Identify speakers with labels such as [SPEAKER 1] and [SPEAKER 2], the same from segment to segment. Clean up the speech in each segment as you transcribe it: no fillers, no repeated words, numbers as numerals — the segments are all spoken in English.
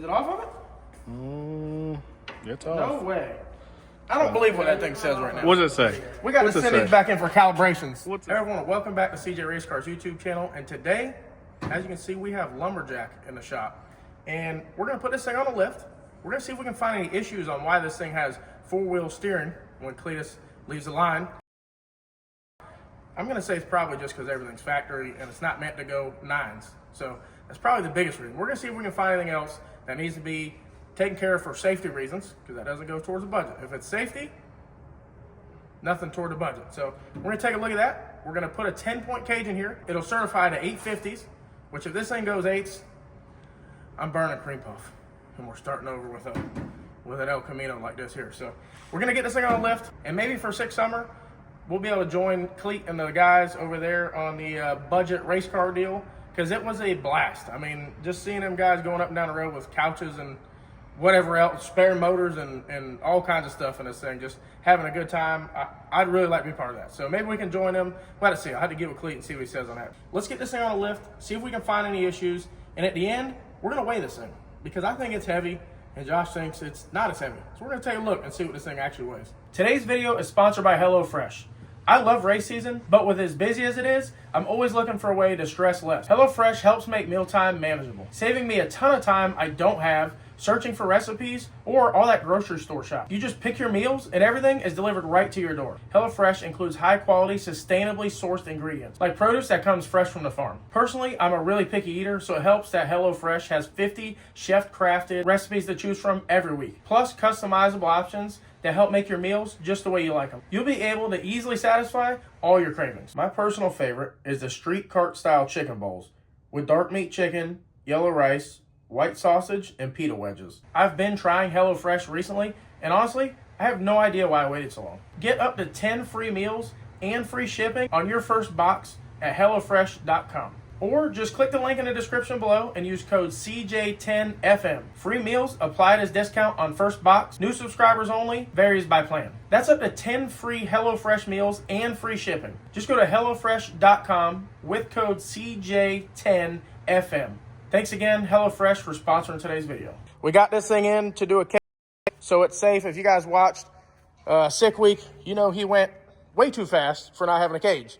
[SPEAKER 1] Is it off of it?
[SPEAKER 2] It's off.
[SPEAKER 1] No way. I don't believe what that thing says right now.
[SPEAKER 2] What does it say?
[SPEAKER 1] We got to send these back in for calibrations.
[SPEAKER 2] Everyone,
[SPEAKER 1] welcome back to CJRaceCars YouTube channel. And today, as you can see, we have Lumberjack in the shop. And we're going to put this thing on a lift. We're going to see if we can find any issues on why this thing has four-wheel steering when Cleetus leaves the line. I'm going to say it's probably just because everything's factory and it's not meant to go nines. So that's probably the biggest reason. We're going to see if we can find anything else that needs to be taken care of for safety reasons, because that doesn't go towards the budget. If it's safety, nothing toward the budget. So we're going to take a look at that. We're going to put a 10-point cage in here. It'll certify to 850s, which if this thing goes 8s, I'm burning cream puff. And we're starting over with an El Camino like this here. So we're going to get this thing on a lift, and maybe for 6 summer, we'll be able to join Cleet and the guys over there on the budget race car deal, because it was a blast. I mean, just seeing them guys going up and down the road with couches and whatever else, spare motors and all kinds of stuff in this thing, just having a good time. I'd really like to be part of that. So maybe we can join them. Let us see. I had to get with Cleet and see what he says on that. Let's get this thing on a lift, see if we can find any issues. And at the end, we're going to weigh this thing, because I think it's heavy and Josh thinks it's not as heavy. So we're going to take a look and see what this thing actually weighs. Today's video is sponsored by HelloFresh. I love race season, but with as busy as it is, I'm always looking for a way to stress less. HelloFresh helps make mealtime manageable, saving me a ton of time I don't have searching for recipes or all that grocery store shop. You just pick your meals and everything is delivered right to your door. HelloFresh includes high quality, sustainably sourced ingredients, like produce that comes fresh from the farm. Personally, I'm a really picky eater, so it helps that HelloFresh has 50 chef-crafted recipes to choose from every week, plus customizable options that help make your meals just the way you like them. You'll be able to easily satisfy all your cravings. My personal favorite is the street cart style chicken bowls with dark meat chicken, yellow rice, white sausage, and pita wedges. I've been trying HelloFresh recently, and honestly, I have no idea why I waited so long. Get up to 10 free meals and free shipping on your first box at HelloFresh.com. Or just click the link in the description below and use code CJ10FM. Free meals applied as discount on first box. New subscribers only. Varies by plan. That's up to 10 free HelloFresh meals and free shipping. Just go to HelloFresh.com with code CJ10FM. Thanks again, HelloFresh, for sponsoring today's video. We got this thing in to do a cage, so it's safe. If you guys watched Sick Week, you know he went way too fast for not having a cage.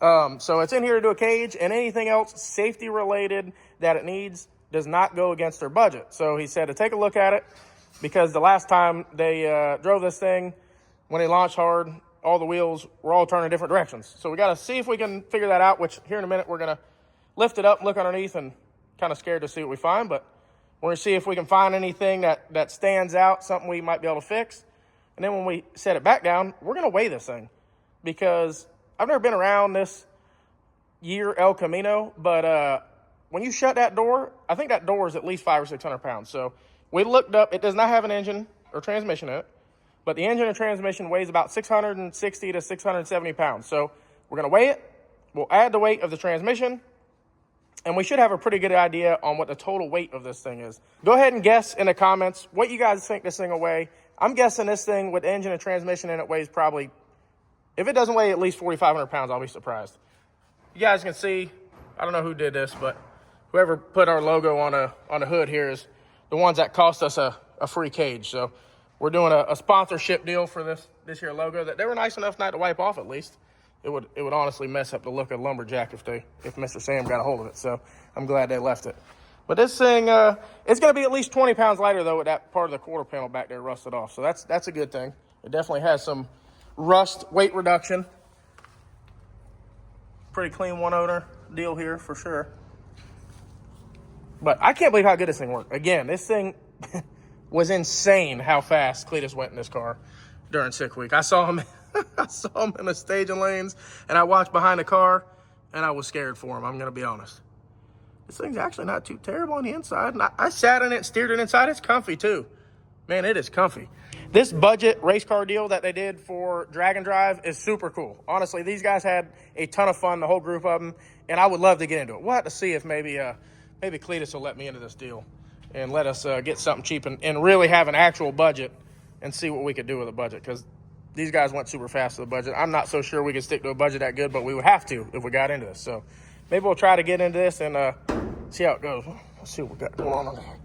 [SPEAKER 1] So it's in here to do a cage, and anything else safety related that it needs does not go against their budget. So he said to take a look at it, because the last time they drove this thing, when they launched hard, all the wheels were all turning different directions. So we got to see if we can figure that out, which here in a minute we're going to lift it up, look underneath, and kind of scared to see what we find, but we're going to see if we can find anything that stands out, something we might be able to fix. And then when we set it back down, we're going to weigh this thing, because I've never been around this year El Camino, but when you shut that door, I think that door is at least 500 or 600 pounds. So we looked up, it does not have an engine or transmission in it, but the engine and transmission weighs about 660 to 670 pounds. So we're going to weigh it. We'll add the weight of the transmission, and we should have a pretty good idea on what the total weight of this thing is. Go ahead and guess in the comments what you guys think this thing will weigh. I'm guessing this thing with engine and transmission in it weighs probably, if it doesn't weigh at least 4,500 pounds, I'll be surprised. You guys can see, I don't know who did this, but whoever put our logo on the hood here is the ones that cost us a free cage. So we're doing a sponsorship deal for this here logo that they were nice enough not to wipe off at least. It would honestly mess up the look of Lumberjack if Mr. Sam got a hold of it. So I'm glad they left it. But this thing, it's going to be at least 20 pounds lighter, though, with that part of the quarter panel back there rusted off. So that's a good thing. It definitely has some rust weight reduction. Pretty clean one owner deal here for sure. But I can't believe how good this thing worked. Again, this thing was insane how fast Cleetus went in this car during Sick Week. I saw him in the staging lanes, and I watched behind the car, and I was scared for him. I'm going to be honest. This thing's actually not too terrible on the inside. And I sat in it, steered it inside. It's comfy, too. Man, it is comfy. This budget race car deal that they did for Drag and Drive is super cool. Honestly, these guys had a ton of fun, the whole group of them, and I would love to get into it. We'll have to see if maybe Cleetus will let me into this deal and let us get something cheap and really have an actual budget and see what we could do with a budget, because these guys went super fast to the budget. I'm not so sure we could stick to a budget that good, but we would have to if we got into this. So maybe we'll try to get into this and see how it goes. Let's see what we got going on here.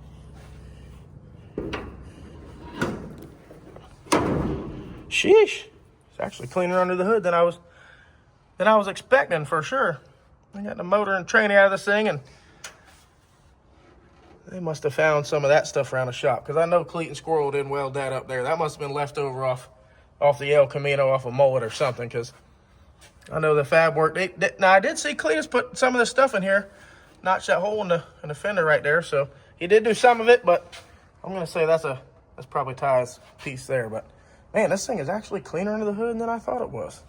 [SPEAKER 1] sheesh. It's actually cleaner under the hood than I was expecting for sure. I got the motor and tranny out of this thing, and they must have found some of that stuff around the shop, because I know Cleet and Squirrel didn't weld that up there. That must have been left over off the El Camino, off a mullet or something, because I know the fab work. Now, I did see Cleetus put some of this stuff in here, notch that hole in the fender right there, so he did do some of it, but I'm going to say that's probably Ty's piece there. But, man, this thing is actually cleaner under the hood than I thought it was.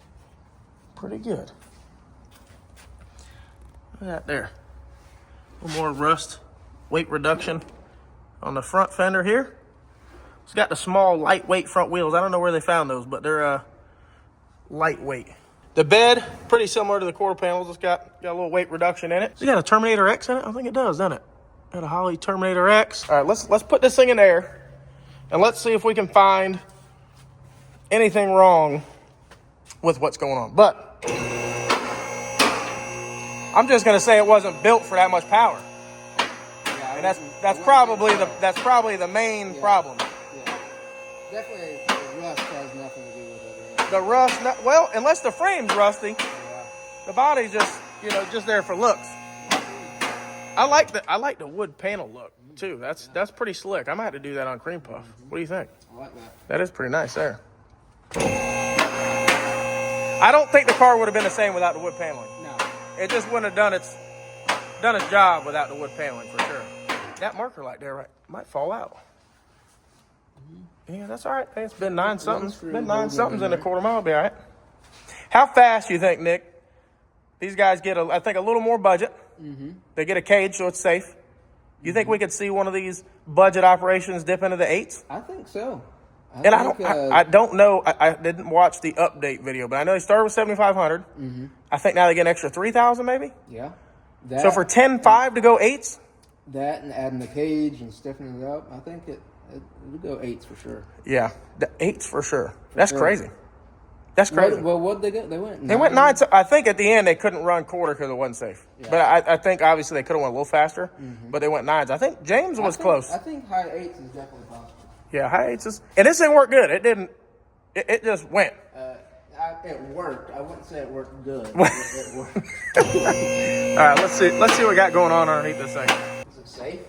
[SPEAKER 1] Pretty good. Look at that there. A little more rust, weight reduction on the front fender here. It's got the small, lightweight front wheels. I don't know where they found those, but they're lightweight. The bed, pretty similar to the quarter panels. It's got a little weight reduction in it. It's got a Terminator X in it. I think it does, doesn't it? Got a Holley Terminator X. All right, let's put this thing in there, and let's see if we can find anything wrong with what's going on. But I'm just gonna say it wasn't built for that much power, and that's probably the main problem.
[SPEAKER 2] Yeah. Definitely, the rust has nothing to do with it. Right?
[SPEAKER 1] The rust, well, unless the frame's rusty, the body's just there for looks. I like the wood panel look too. That's pretty slick. I might have to do that on Cream Puff. What do you think?
[SPEAKER 2] I like that.
[SPEAKER 1] That is pretty nice there. I don't think the car would have been the same without the wood paneling.
[SPEAKER 2] No.
[SPEAKER 1] It just wouldn't have done its job without the wood paneling for sure. That marker light there might fall out. Yeah, that's all right. Hey, it's been 9 somethings. Been 9 somethings in a quarter mile. Be all right. How fast you think, Nick? These guys get I think a little more budget. They get a cage so it's safe. You think we could see one of these budget operations dip into the 8s?
[SPEAKER 2] I think so.
[SPEAKER 1] I don't know. I didn't watch the update video, but I know they started with 7,500. I think now they get an extra 3,000 maybe.
[SPEAKER 2] Yeah.
[SPEAKER 1] So for 10.5 to go 8s?
[SPEAKER 2] That and adding the cage and stiffening it up, I think it'll go 8s for sure.
[SPEAKER 1] Yeah, the 8s for sure. That's crazy. That's crazy.
[SPEAKER 2] Well, what did they go? They went 9.
[SPEAKER 1] They went 9. I think at the end they couldn't run quarter because it wasn't safe. Yeah. But I think obviously they could have went a little faster, but they went 9s. I think James was close.
[SPEAKER 2] I think high 8s is definitely possible.
[SPEAKER 1] Yeah, high 8s is. And this didn't work good. It didn't. It just went.
[SPEAKER 2] It worked. I wouldn't say it worked good. It worked.
[SPEAKER 1] All right, let's see what we got going on underneath this thing.
[SPEAKER 2] Is it safe?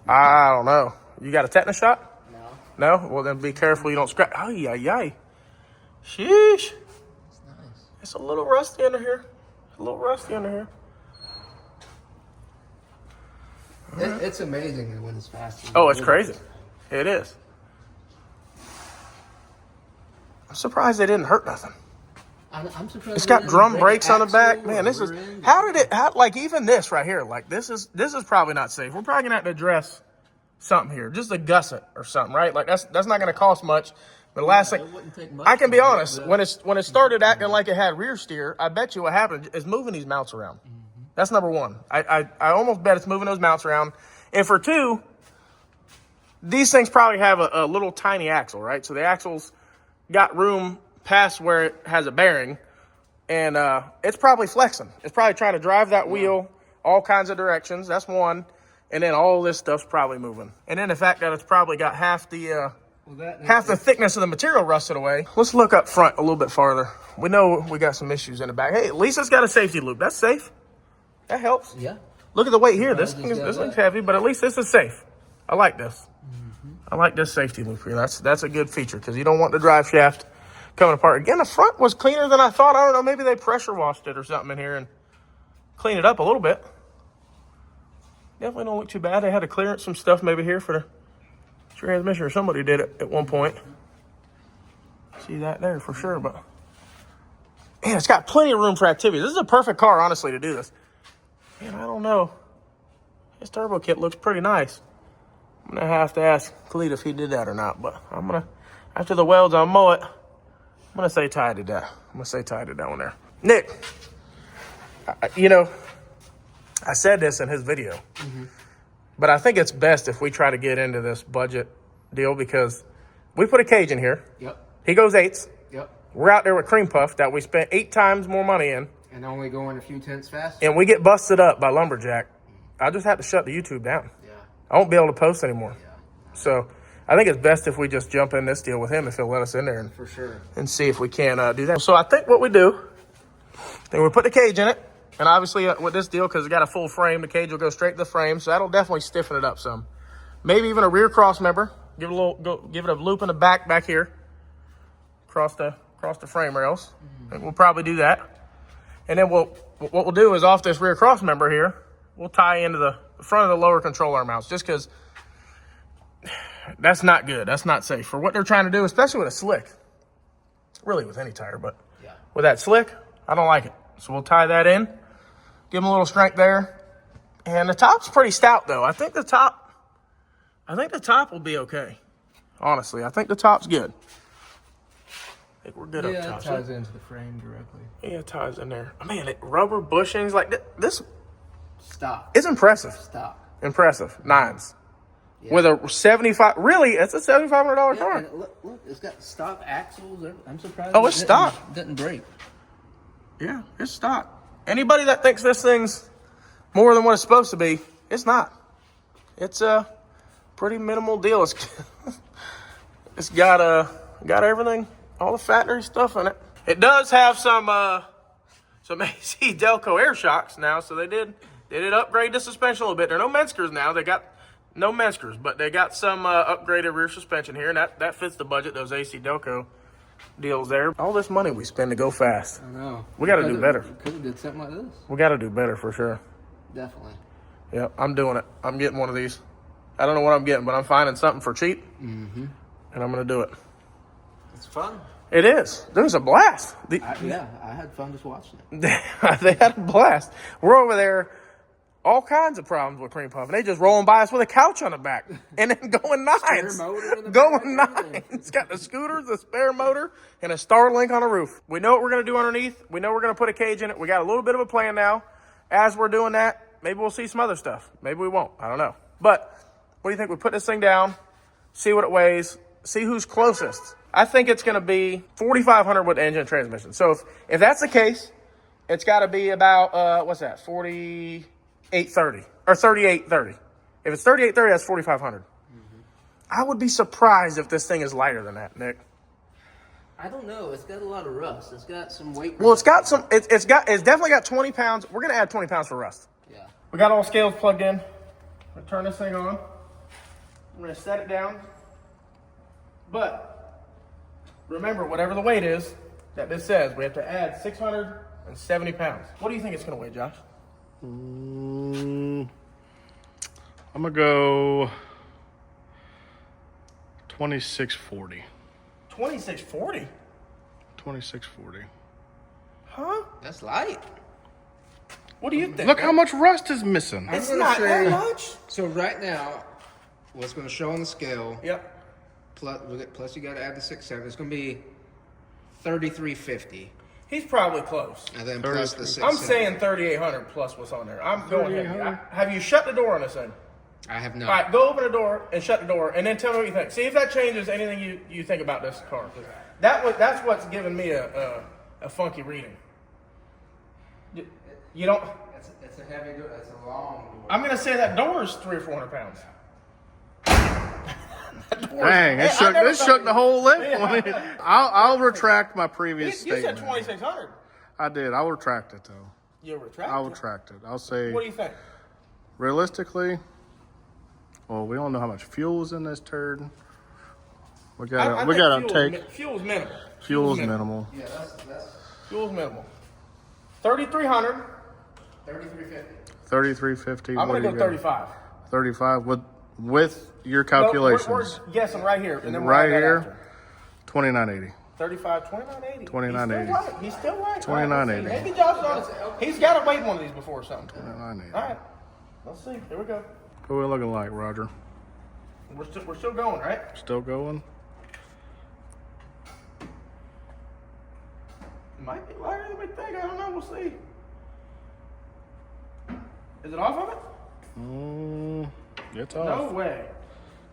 [SPEAKER 1] I don't know. You got a tetanus shot?
[SPEAKER 2] No.
[SPEAKER 1] No? Well, then be careful you don't scratch. Ay, ay, ay. Sheesh.
[SPEAKER 2] It's nice.
[SPEAKER 1] It's a little rusty under here.
[SPEAKER 2] It's amazing when it's fast.
[SPEAKER 1] Oh, it's crazy. It is. I'm surprised they didn't hurt nothing.
[SPEAKER 2] I'm surprised.
[SPEAKER 1] It's got drum brakes on the back. Man, this is like even this right here, like this is probably not safe. We're probably gonna have to address something here, just a gusset or something, right? Like that's not gonna cost much. But the last thing, I can be honest, when it started acting like it had rear steer, I bet you what happened is moving these mounts around. That's number one. I almost bet it's moving those mounts around. And for 2, these things probably have a little tiny axle, right? So the axle's got room past where it has a bearing, and it's probably flexing. It's probably trying to drive that wheel all kinds of directions. That's one. And then all this stuff's probably moving. And then the fact that it's probably got half the thickness of the material rusted away. Let's look up front a little bit farther. We know we got some issues in the back. Hey, at least it's got a safety loop. That's safe. That helps.
[SPEAKER 2] Yeah.
[SPEAKER 1] Look at the weight here. This thing's heavy, but at least this is safe. I like this. I like this safety loop here. That's a good feature because you don't want the drive shaft coming apart. Again, the front was cleaner than I thought. I don't know. Maybe they pressure washed it or something in here and cleaned it up a little bit. Definitely don't look too bad. They had to clear some stuff maybe here for the transmission, or somebody did it at one point. See that there for sure, but man, it's got plenty of room for activity. This is a perfect car, honestly, to do this. Man, I don't know. His turbo kit looks pretty nice. I'm gonna have to ask Cleetus if he did that or not, but I'm gonna, after the welds on mow it, I'm gonna say Ty did that. I'm gonna say Ty did that one there. Nick, I said this in his video, but I think it's best if we try to get into this budget deal because we put a cage in here.
[SPEAKER 2] Yep.
[SPEAKER 1] He goes 8s.
[SPEAKER 2] Yep.
[SPEAKER 1] We're out there with Cream Puff that we spent 8 times more money in.
[SPEAKER 2] And only going a few tenths faster.
[SPEAKER 1] And we get busted up by Lumberjack. I just have to shut the YouTube down.
[SPEAKER 2] Yeah.
[SPEAKER 1] I won't be able to post anymore.
[SPEAKER 2] Yeah.
[SPEAKER 1] So I think it's best if we just jump in this deal with him if he'll let us in there
[SPEAKER 2] For sure.
[SPEAKER 1] and see if we can do that. So I think what we do, then we put the cage in it. And obviously with this deal, because it got a full frame, the cage will go straight to the frame. So that'll definitely stiffen it up some. Maybe even a rear cross member. Give it a loop in the back here. Across the frame rails. And we'll probably do that. And then what we'll do is off this rear cross member here, we'll tie into the front of the lower control arm mounts, just because that's not good. That's not safe for what they're trying to do, especially with a slick. Really with any tire, but with that slick, I don't like it. So we'll tie that in, give them a little strength there. And the top's pretty stout though. I think the top will be okay. Honestly, I think the top's good. I think we're good up top.
[SPEAKER 2] Yeah, it ties into the frame directly.
[SPEAKER 1] Yeah, it ties in there. Man, rubber bushings like this.
[SPEAKER 2] Stock.
[SPEAKER 1] It's impressive.
[SPEAKER 2] Stock.
[SPEAKER 1] Impressive. Nines.
[SPEAKER 2] Yeah.
[SPEAKER 1] With a 75, really, it's a $7,500 car.
[SPEAKER 2] And look, it's got stock axles. I'm surprised.
[SPEAKER 1] Oh, it's stock.
[SPEAKER 2] Didn't break.
[SPEAKER 1] Yeah, it's stock. Anybody that thinks this thing's more than what it's supposed to be, it's not. It's a pretty minimal deal. It's got everything, all the factory stuff in it. It does have some AC Delco air shocks now, so they did upgrade the suspension a little bit. There are no Menskers now. They got no Menskers, but they got some upgraded rear suspension here, and that fits the budget, those AC Delco deals there. All this money we spend to go fast.
[SPEAKER 2] I know.
[SPEAKER 1] We got to do better.
[SPEAKER 2] Could have did something like this.
[SPEAKER 1] We got to do better for sure.
[SPEAKER 2] Definitely.
[SPEAKER 1] Yeah, I'm doing it. I'm getting one of these. I don't know what I'm getting, but I'm finding something for cheap, and I'm going to do it.
[SPEAKER 2] It's fun.
[SPEAKER 1] It is. There's a blast.
[SPEAKER 2] I had fun just watching it.
[SPEAKER 1] They had a blast. We're over there, all kinds of problems with Cream Puff, and they just rolling by us with a couch on the back, and then going nines.
[SPEAKER 2] Spare motor in the
[SPEAKER 1] Going
[SPEAKER 2] back,
[SPEAKER 1] nines. It's got the scooters, the spare motor, and a Starlink on the roof. We know what we're going to do underneath. We know we're going to put a cage in it. We got a little bit of a plan now. As we're doing that, maybe we'll see some other stuff. Maybe we won't. I don't know. But what do you think? We put this thing down, see what it weighs, see who's closest. I think it's going to be 4,500 with engine and transmission. So if that's the case, it's got to be about, what's that, 4830 or 3830. If it's 3830, that's 4,500. I would be surprised if this thing is lighter than that, Nick.
[SPEAKER 2] I don't know. It's got a lot of rust. It's got some weight.
[SPEAKER 1] Well, it's definitely got 20 pounds. We're going to add 20 pounds for rust.
[SPEAKER 2] Yeah.
[SPEAKER 1] We got all scales plugged in. We're going to turn this thing on. I'm going to set it down. But remember, whatever the weight is that this says, we have to add 670 pounds. What do you think it's going to weigh, Josh?
[SPEAKER 3] I'm going to go 2640.
[SPEAKER 1] 2640?
[SPEAKER 3] 2640.
[SPEAKER 1] Huh?
[SPEAKER 2] That's light.
[SPEAKER 1] What do you think?
[SPEAKER 3] Look how much rust is missing.
[SPEAKER 1] It's
[SPEAKER 2] gonna
[SPEAKER 1] not
[SPEAKER 2] say-
[SPEAKER 1] that much.
[SPEAKER 2] So right now, what's going to show on the scale?
[SPEAKER 1] Yep.
[SPEAKER 2] Plus you got to add the 670. It's going to be 3350,
[SPEAKER 1] He's probably close.
[SPEAKER 2] and then plus the 670.
[SPEAKER 1] I'm saying 3,800 plus what's on there. I'm going heavy. Have you shut the door on this thing?
[SPEAKER 2] I have not.
[SPEAKER 1] All right, go open the door and shut the door, and then tell me what you think. See if that changes anything you think about this car. 'Cause that's what's giving me a funky reading. You don't.
[SPEAKER 2] It's a heavy door. It's a long door.
[SPEAKER 1] I'm gonna say that door is 300 or 400 pounds.
[SPEAKER 3] Dang, it shook the whole lift. I'll retract my previous
[SPEAKER 1] You said
[SPEAKER 3] statement.
[SPEAKER 1] 2,600.
[SPEAKER 3] I did. I'll retract it, though.
[SPEAKER 1] You retract.
[SPEAKER 3] I'll retract it. I'll say,
[SPEAKER 1] What do you think?
[SPEAKER 3] realistically, well, we don't know how much fuel is in this turd. We gotta take.
[SPEAKER 1] Fuel's minimal.
[SPEAKER 3] Fuel's minimal.
[SPEAKER 2] Yeah, that's
[SPEAKER 1] Fuel's minimal. 3,300.
[SPEAKER 2] 3350.
[SPEAKER 3] 3350.
[SPEAKER 1] I'm
[SPEAKER 3] what
[SPEAKER 1] gonna
[SPEAKER 3] do
[SPEAKER 1] go
[SPEAKER 3] you got?
[SPEAKER 1] 35.
[SPEAKER 3] 35 with your
[SPEAKER 1] No,
[SPEAKER 3] calculations.
[SPEAKER 1] we're guessing right here, and then we'll
[SPEAKER 3] Right
[SPEAKER 1] add that
[SPEAKER 3] here?
[SPEAKER 1] after.
[SPEAKER 3] 2980.
[SPEAKER 1] 35, 2980.
[SPEAKER 3] 2980.
[SPEAKER 1] He's still right.
[SPEAKER 3] 2980.
[SPEAKER 1] Maybe Josh honest. He's got to weigh one of these before or something.
[SPEAKER 3] 2980.
[SPEAKER 1] All right. Let's see. Here we go.
[SPEAKER 3] What are we looking like, Roger?
[SPEAKER 1] We're still going, right?
[SPEAKER 3] Still going?
[SPEAKER 1] It might be lighter than we think. I don't know. We'll see. Is it off of it?
[SPEAKER 3] It's
[SPEAKER 1] No
[SPEAKER 3] off.
[SPEAKER 1] way.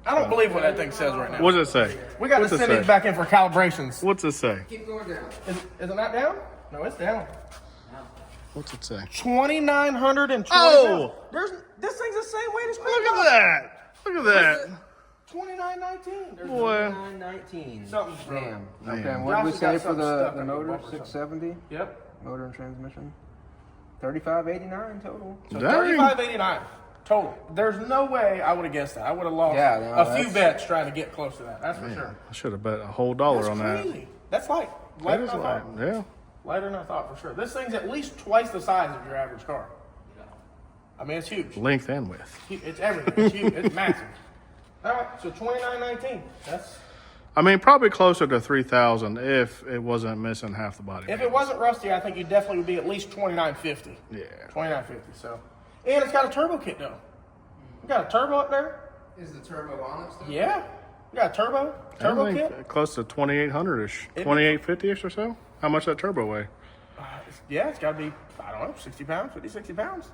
[SPEAKER 1] I don't believe what that thing says right now.
[SPEAKER 3] What does it say?
[SPEAKER 1] We got to
[SPEAKER 3] What's it
[SPEAKER 1] send
[SPEAKER 3] say?
[SPEAKER 1] these back in for calibrations.
[SPEAKER 3] What's it say?
[SPEAKER 2] Keep going down.
[SPEAKER 1] Is it not down? No, it's down.
[SPEAKER 3] What's it say?
[SPEAKER 1] 2,920
[SPEAKER 3] Oh!
[SPEAKER 1] pounds. This thing's the same weight as
[SPEAKER 3] Look at that! Look at that!
[SPEAKER 1] $29.19. There's
[SPEAKER 3] Boy.
[SPEAKER 2] $9.19.
[SPEAKER 1] Something's wrong.
[SPEAKER 2] Damn.
[SPEAKER 3] Man.
[SPEAKER 2] Okay, and what did we
[SPEAKER 1] Josh has
[SPEAKER 2] say
[SPEAKER 1] got
[SPEAKER 2] for
[SPEAKER 1] something stuck
[SPEAKER 2] the
[SPEAKER 1] in
[SPEAKER 2] motor?
[SPEAKER 1] bumper or something.
[SPEAKER 2] 670.
[SPEAKER 1] Yep.
[SPEAKER 2] Motor and transmission. $35.89 total.
[SPEAKER 1] So
[SPEAKER 3] Dang.
[SPEAKER 1] $35.89 total. There's no way I would have guessed that. I would have lost
[SPEAKER 2] Yeah, no,
[SPEAKER 1] a few
[SPEAKER 2] that's-
[SPEAKER 1] bets trying to get close to that. That's for
[SPEAKER 3] Man,
[SPEAKER 1] sure.
[SPEAKER 3] I should have bet a whole dollar
[SPEAKER 1] That's
[SPEAKER 3] on that.
[SPEAKER 1] crazy. That's like
[SPEAKER 3] That
[SPEAKER 1] lighter
[SPEAKER 3] is
[SPEAKER 1] than I
[SPEAKER 3] like,
[SPEAKER 1] thought.
[SPEAKER 3] yeah.
[SPEAKER 1] Lighter than I thought for sure. This thing's at least twice the size of your average car. I mean, it's huge.
[SPEAKER 3] Length and width.
[SPEAKER 1] It's everything. It's huge. It's massive. All right, so $29.19. That's
[SPEAKER 3] I mean, probably closer to 3,000 if it wasn't missing half the body.
[SPEAKER 1] if it wasn't rusty, I think you definitely would be at least $29.50.
[SPEAKER 3] Yeah.
[SPEAKER 1] $29.50. So, and it's got a turbo kit though. You got a turbo up there.
[SPEAKER 2] Is the turbo on it still?
[SPEAKER 1] Yeah. You got a turbo
[SPEAKER 3] I think
[SPEAKER 1] kit.
[SPEAKER 3] close to 2,800-ish,
[SPEAKER 1] It-
[SPEAKER 3] 2,850-ish or so. How much that turbo weigh?
[SPEAKER 1] Yeah, it's got to be, I don't know, 60 pounds, 50, 60 pounds.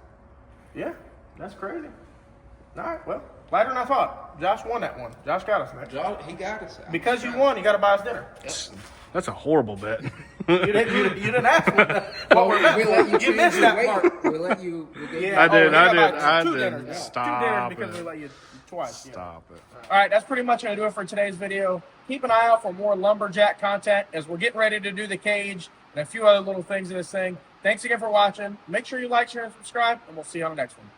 [SPEAKER 1] Yeah, that's crazy. All right, well, lighter than I thought. Josh won that one. Josh got us, man.
[SPEAKER 2] He got us.
[SPEAKER 1] Because you won, you got to buy us dinner.
[SPEAKER 3] That's a horrible bet.
[SPEAKER 1] You didn't ask what we're
[SPEAKER 2] We
[SPEAKER 1] betting
[SPEAKER 2] let
[SPEAKER 1] for.
[SPEAKER 2] you
[SPEAKER 1] You missed that part.
[SPEAKER 2] We let you. We gave
[SPEAKER 1] Yeah,
[SPEAKER 3] I did,
[SPEAKER 1] you got
[SPEAKER 3] I
[SPEAKER 1] about
[SPEAKER 3] did.
[SPEAKER 1] two dinners. Yeah.
[SPEAKER 3] Stop
[SPEAKER 1] Two dinners because
[SPEAKER 3] it.
[SPEAKER 1] we let you twice. Yeah.
[SPEAKER 3] Stop it.
[SPEAKER 1] All right, that's pretty much going to do it for today's video. Keep an eye out for more Lumberjack content as we're getting ready to do the cage and a few other little things in this thing. Thanks again for watching. Make sure you like, share, and subscribe, and we'll see you on the next one.